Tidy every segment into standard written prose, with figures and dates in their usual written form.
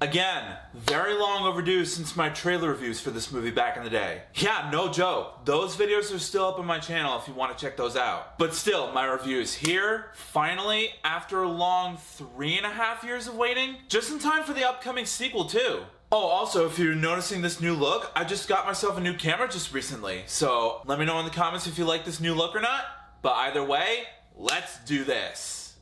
Again, very long overdue since my trailer reviews for this movie back in the day. Yeah, no joke. Those videos are still up on my channel if you want to check those out. But still, my review is here, finally, after a long 3.5 years of waiting. Just in time for the upcoming sequel too. Oh, also, if you're noticing this new look, I just got myself a new camera just recently. So let me know in the comments if you like this new look or not. But either way, let's do this.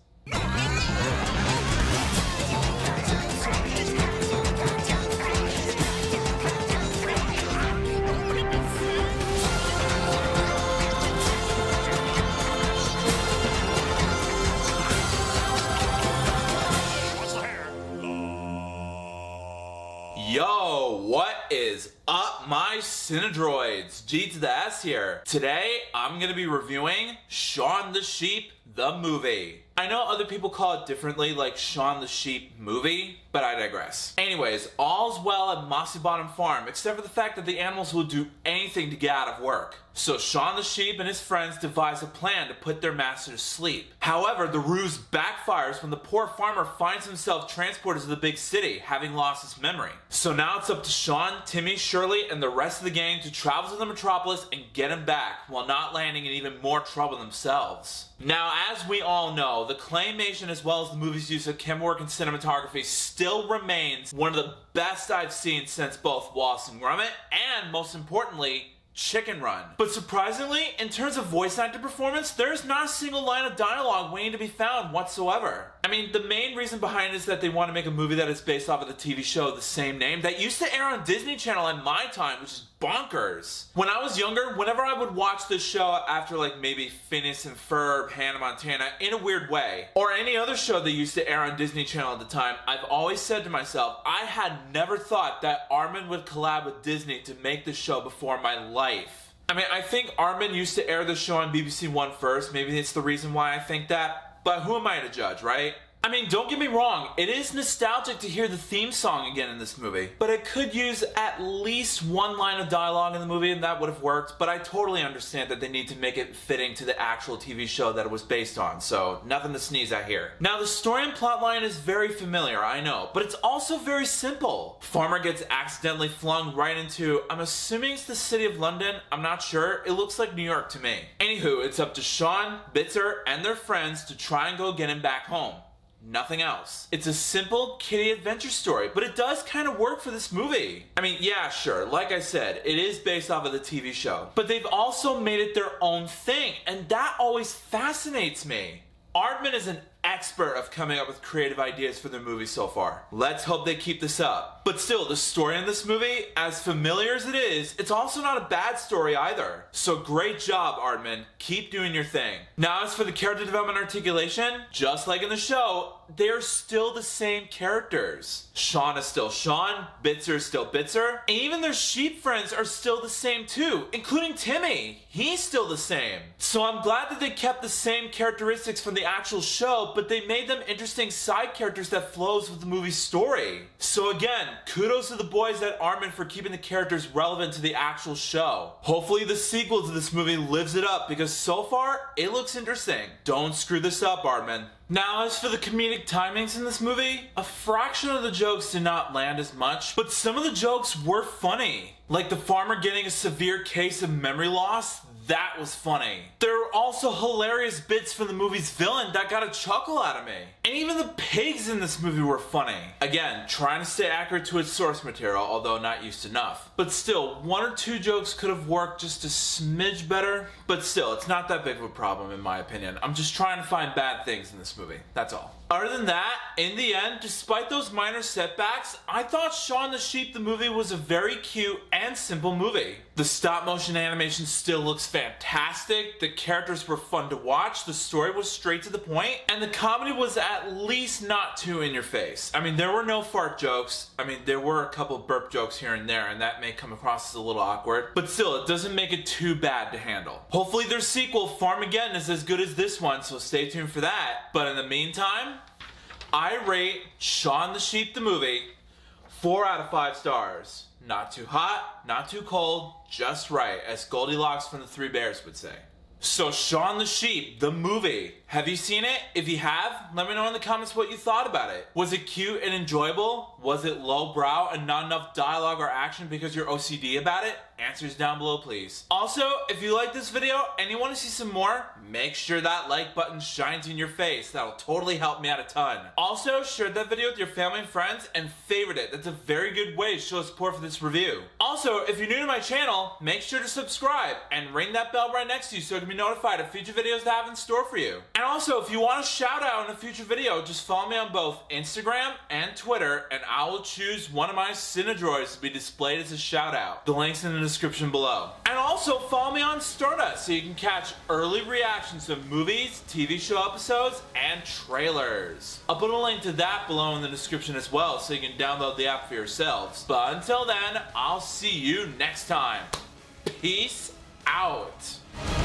Yo, what is up, my Cinedroids? G to the S here. Today, I'm gonna be reviewing Shaun the Sheep, the movie. I know other people call it differently, like Shaun the Sheep movie, but I digress. Anyways, all's well at Mossy Bottom Farm, except for the fact that the animals will do anything to get out of work. So Shaun the Sheep and his friends devise a plan to put their master to sleep. However, the ruse backfires when the poor farmer finds himself transported to the big city, having lost his memory. So now it's up to Shaun, Timmy, Shirley, and the rest of the gang to travel to the metropolis and get him back, while not landing in even more trouble themselves. Now, as we all know, the claymation as well as the movie's use of camera work and cinematography still remains one of the best I've seen since both Wallace and Gromit, and most importantly, Chicken Run. But surprisingly, in terms of voice actor performance, there's not a single line of dialogue waiting to be found whatsoever. I mean, the main reason behind it is that they want to make a movie that is based off of the TV show of the same name that used to air on Disney Channel at my time, which is bonkers. When I was younger, whenever I would watch this show after like maybe Phineas and Ferb, Hannah Montana, in a weird way, or any other show that used to air on Disney Channel at the time, I've always said to myself, I had never thought that Aardman would collab with Disney to make the show before my life. I mean, I think Aardman used to air the show on BBC One first, maybe it's the reason why I think that, but who am I to judge, right? I mean, don't get me wrong, it is nostalgic to hear the theme song again in this movie, but it could use at least one line of dialogue in the movie and that would have worked, but I totally understand that they need to make it fitting to the actual TV show that it was based on, so nothing to sneeze at here. Now, the story and plotline is very familiar, I know, but it's also very simple. Farmer gets accidentally flung right into, I'm assuming it's the city of London, I'm not sure, it looks like New York to me. Anywho, it's up to Shaun, Bitzer, and their friends to try and go get him back home. Nothing else. It's a simple kiddie adventure story, but it does kind of work for this movie. I mean, yeah, sure, like I said, it is based off of the TV show, but they've also made it their own thing, and that always fascinates me. Aardman is an expert of coming up with creative ideas for their movie so far. Let's hope they keep this up. But still, the story in this movie, as familiar as it is, it's also not a bad story either. So great job, Aardman. Keep doing your thing. Now, as for the character development articulation, just like in the show, they're still the same characters. Shaun is still Shaun, Bitzer is still Bitzer, and even their sheep friends are still the same too, including Timmy. He's still the same. So I'm glad that they kept the same characteristics from the actual show, but they made them interesting side characters that flows with the movie's story. So again, kudos to the boys at Aardman for keeping the characters relevant to the actual show. Hopefully the sequel to this movie lives it up, because so far, it looks interesting. Don't screw this up, Aardman. Now, as for the comedic timings in this movie, a fraction of the jokes did not land as much, but some of the jokes were funny. Like the farmer getting a severe case of memory loss, that was funny. There were also hilarious bits from the movie's villain that got a chuckle out of me. And even the pigs in this movie were funny. Again, trying to stay accurate to its source material, although not used enough. But still, one or two jokes could have worked just a smidge better, but still, it's not that big of a problem in my opinion. I'm just trying to find bad things in this movie, that's all. Other than that, in the end, despite those minor setbacks, I thought Shaun the Sheep the movie was a very cute and simple movie. The stop motion animation still looks fantastic, the characters were fun to watch, the story was straight to the point, and the comedy was at least not too in your face. I mean, there were no fart jokes, I mean, there were a couple burp jokes here and there, and that may come across as a little awkward, but still, it doesn't make it too bad to handle. Hopefully their sequel, Farmageddon, is as good as this one, so stay tuned for that. But in the meantime, I rate Shaun the Sheep the movie 4 out of 5 stars. Not too hot, not too cold, just right, as Goldilocks from the Three Bears would say. So Shaun the Sheep, the movie, Have you seen it? If you have, let me know in the comments what you thought about it. Was it cute and enjoyable? Was it lowbrow and not enough dialogue or action because you're OCD about it? Answers down below, please. Also, if you like this video and you want to see some more, make sure that like button shines in your face. That'll totally help me out a ton. Also, share that video with your family and friends and favorite it. That's a very good way to show support for this review. Also, if you're new to my channel, make sure to subscribe and ring that bell right next to you so you can be notified of future videos that I have in store for you. And also, if you want a shout out in a future video, just follow me on both Instagram and Twitter, and I will choose one of my Cinedroids to be displayed as a shout out. The link's in the description below. And also follow me on Stardust so you can catch early reactions to movies, TV show episodes, and trailers. I'll put a link to that below in the description as well so you can download the app for yourselves. But until then, I'll see you next time. Peace out.